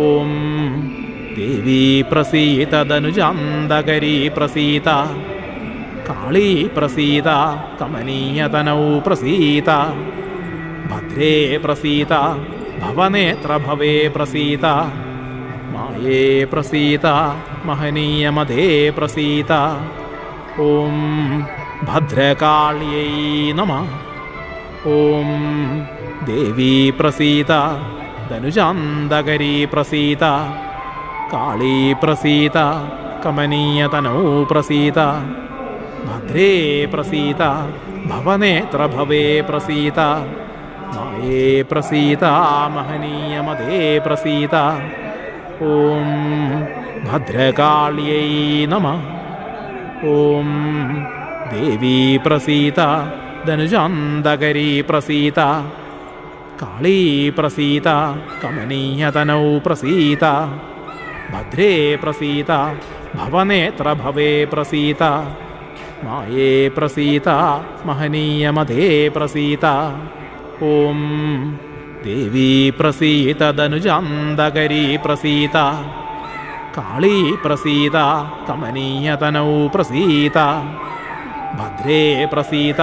ഓം ദേവീ പ്രസീത ധനുജാന്തകരീ പ്രസീത കാളീ പ്രസീത കമനീയതനൗ പ്രസീത ഭദ്രേ പ്രസീത ഭവനേത്രഭവേ പ്രസീത മായേ പ്രസീത മഹനീയമതേ പ്രസീത ഓം ഭദ്രകാള്യൈ നമഃ. ഓം ദേവീ പ്രസീത ധനുജാന്തകരീ പ്രസീത കാളീ പ്രസീത കമനീയതനൗ പ്രസീത ഭദ്രേ പ്രസീത ഭവനേത്രഭവേ പ്രസീത മായേ പ്രസീത മഹനീയമതേ പ്രസീത ഓം ഭദ്രകാള്യൈ നമഃ. ഓം ദേവീ പ്രസീത ധനുജാന്തകരീ പ്രസീത കാളീ പ്രസീത കമനീയതനൗ പ്രസീത ഭദ്രേ പ്രസീത ഭവനേത്രഭവേ പ്രസീത മായേ പ്രസീത മഹനീയമതേ പ്രസീത ഓം ദേവീ പ്രസീത ധനുജാന്തകരീ പ്രസീത കാളീ പ്രസീത കമനീയതനൗ പ്രസീത ഭദ്രേ പ്രസീത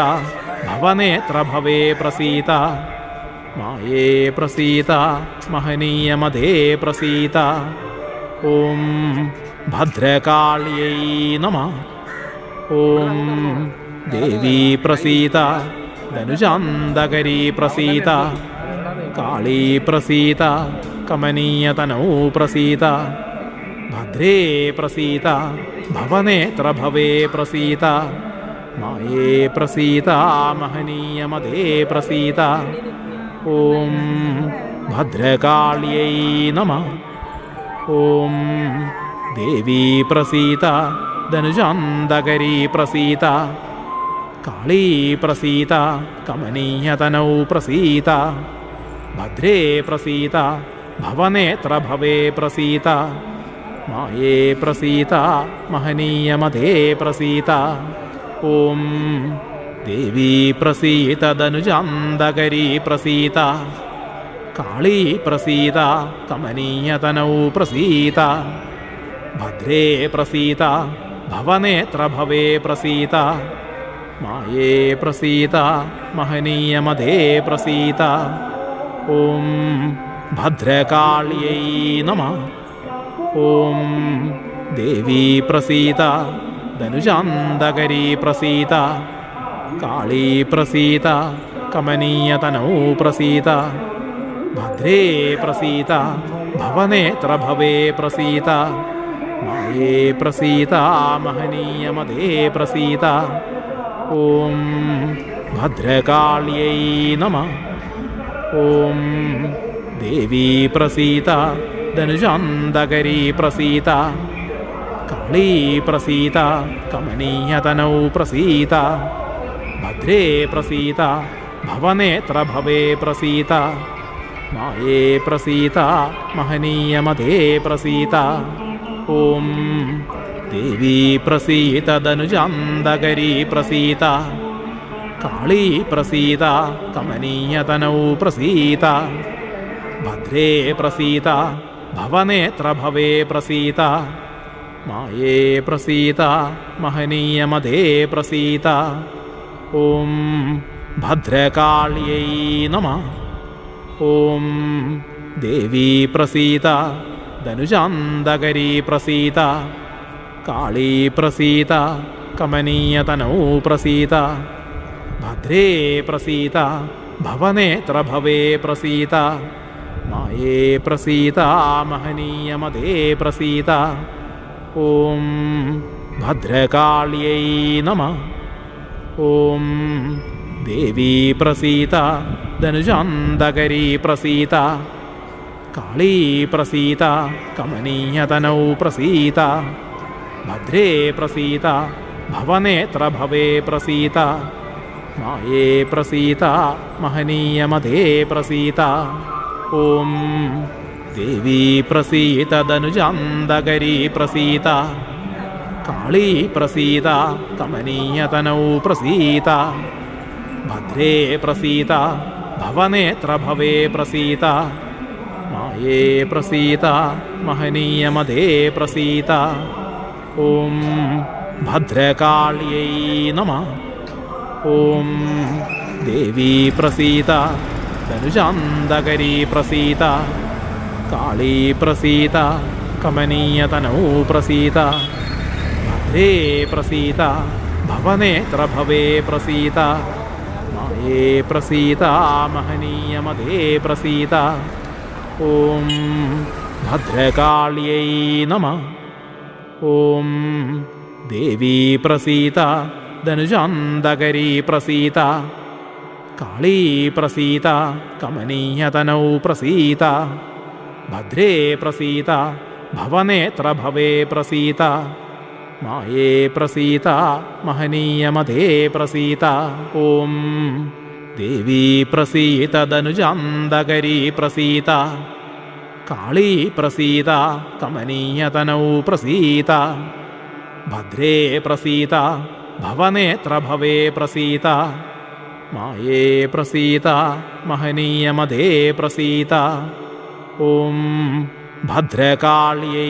ഭവനേത്രഭവേ പ്രസീത മായേ പ്രസീത മഹനീയമതേ പ്രസീത ഓം ഭദ്രകാള്യൈ നമഃ. ഓം ദേവീ പ്രസീത ധനുജാന്തകരീ പ്രസീത കാളീ പ്രസീത കമനീയതനൗ പ്രസീത ഭദ്രേ പ്രസീത ഭവനേത്രഭവേ പ്രസീത മായേ പ്രസീത മഹനീയമതേ പ്രസീത ഓം ഭദ്രകാള്യൈ നമഃ. ഓം ദേവീ പ്രസീത ധനുജാന്തകരീ പ്രസീത കാളീ പ്രസീത കമനീയതനൗ പ്രസീത ഭദ്രേ പ്രസീത ഭവനേത്രഭവേ പ്രസീത മായേ പ്രസീത മഹനീയമതേ പ്രസീത ഓം ദേവീ പ്രസീത ധനുജാന്തകരീ പ്രസീത കാളീ പ്രസീത കമനീയതനൗ പ്രസീത ഭദ്രേ പ്രസീത ഭവനേത്രഭവേ പ്രസീത മായേ പ്രസീത മഹനീയമതേ പ്രസീത ഓം ഭദ്രകാള്യൈ നമഃ. ഓം ദേവീ പ്രസീത ധനുജാന്തകരീ പ്രസീത കാളീ പ്രസീത കമനീയതനൗ പ്രസീത ഭദ്രേ പ്രസീത ഭവനേത്രഭവേ പ്രസീത മായേ പ്രസീത മഹനീയമതേ പ്രസീത ഓം ഭദ്രകാള്യൈ നമഃ. ഓം ദേവീ പ്രസീത ധനുജാന്തകരീ പ്രസീത കാളീ പ്രസീത കമനീയതനൗ പ്രസീത ഭദ്രേ പ്രസീത ഭവനേത്രഭവേ പ്രസീത മായേ പ്രസീത മഹനീയമതേ പ്രസീത ഓം ദേവീ പ്രസീത ധനുജാന്തകരീ പ്രസീത കാളീ പ്രസീത കമനീയതനൗ പ്രസീത ഭദ്രേ പ്രസീത ഭവനേത്രഭവേ പ്രസീത മായേ പ്രസീത മഹനീയമതേ പ്രസീത ഓം ഭദ്രകാള്യൈ നമഃ. ഓം ദേവീ പ്രസീത ധനുജാന്തകരീ പ്രസീത കാളീ പ്രസീത കമനീയതനൗ പ്രസീത ഭദ്രേ പ്രസീത ഭവനേത്രഭവേ പ്രസീത മായേ പ്രസീത മഹനീയമതേ പ്രസീത ഓം ഭദ്രകാള്യൈ നമഃ. ഓം ദേവീ പ്രസീത ധനുജാന്തകരീ പ്രസീത കാളീ പ്രസീത കമനീയതനൗ പ്രസീത ഭദ്രേ പ്രസീത ഭവനേത്രഭവേ പ്രസീത മായേ പ്രസീത മഹനീയമതേ പ്രസീത ഓം ദേവീ പ്രസീത ധനുജാന്തകരീ പ്രസീത കാളീ പ്രസീത കമനീയതനൗ പ്രസീത ഭദ്രേ പ്രസീത ഭവനേത്രഭവേ പ്രസീത माये प्रसीद महनीयमदे प्रसीद ॐ भद्रकाल्यै नमः ॐ देवी प्रसीद धनुजान्तकरी प्रसीद काली प्रसीद कमनीयतनौ प्रसीद भद्रे प्रसीद भवनेत्रभवे प्रसीद माये प्रसीद महनीयमदे प्रसीद ॐ भद्रकाल्यै नमः ॐ देवी प्रसीद धनुजान्तकरी प्रसीद काली प्रसीद कमनीयतनौ प्रसीद भद्रे प्रसीद भवनेत्रभवे प्रसीद माये प्रसीद महनीयमदे प्रसीद ॐ देवी प्रसीद धनुजान्तकरी प्रसीद काली प्रसीद कमनीयतनौ प्रसीद भद्रे प्रसीद भवनेत्रभवे प्रसीद माये प्रसीद महनीयमदे प्रसीद ॐ भद्रकाल्यै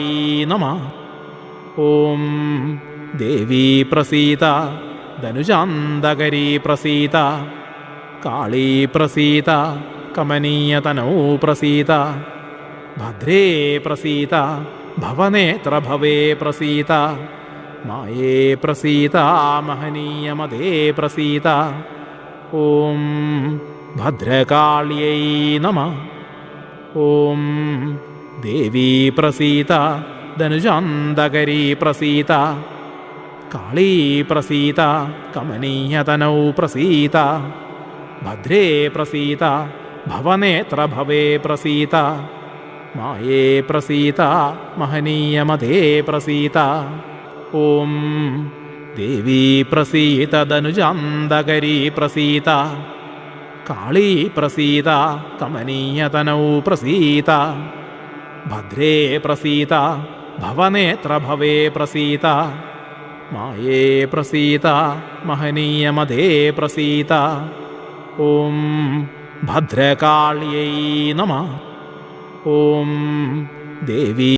नमः ॐ देवी प्रसीद धनुजान्तकरी प्रसीद काली प्रसीद कमनीयतनौ प्रसीद भद्रे प्रसीद भवनेत्रभवे प्रसीद माये प्रसीद महनीयमदे प्रसीद ॐ भद्रकाल्यै नमः ॐ देवी प्रसीद धनुजान्तकरी प्रसीद काली प्रसीद कमनीयतनौ प्रसीद भद्रे प्रसीद भवनेत्रभवे प्रसीद माये प्रसीद महनीयमदे प्रसीद ॐ देवी प्रसीद धनुजान्तकरी प्रसीद काली प्रसीद कमनीयतनौ प्रसीद भद्रे प्रसीद भवनेत्रभवे प्रसीद माये प्रसीद महनीयमदे प्रसीद ॐ भद्रकाल्यै नमः ॐ देवी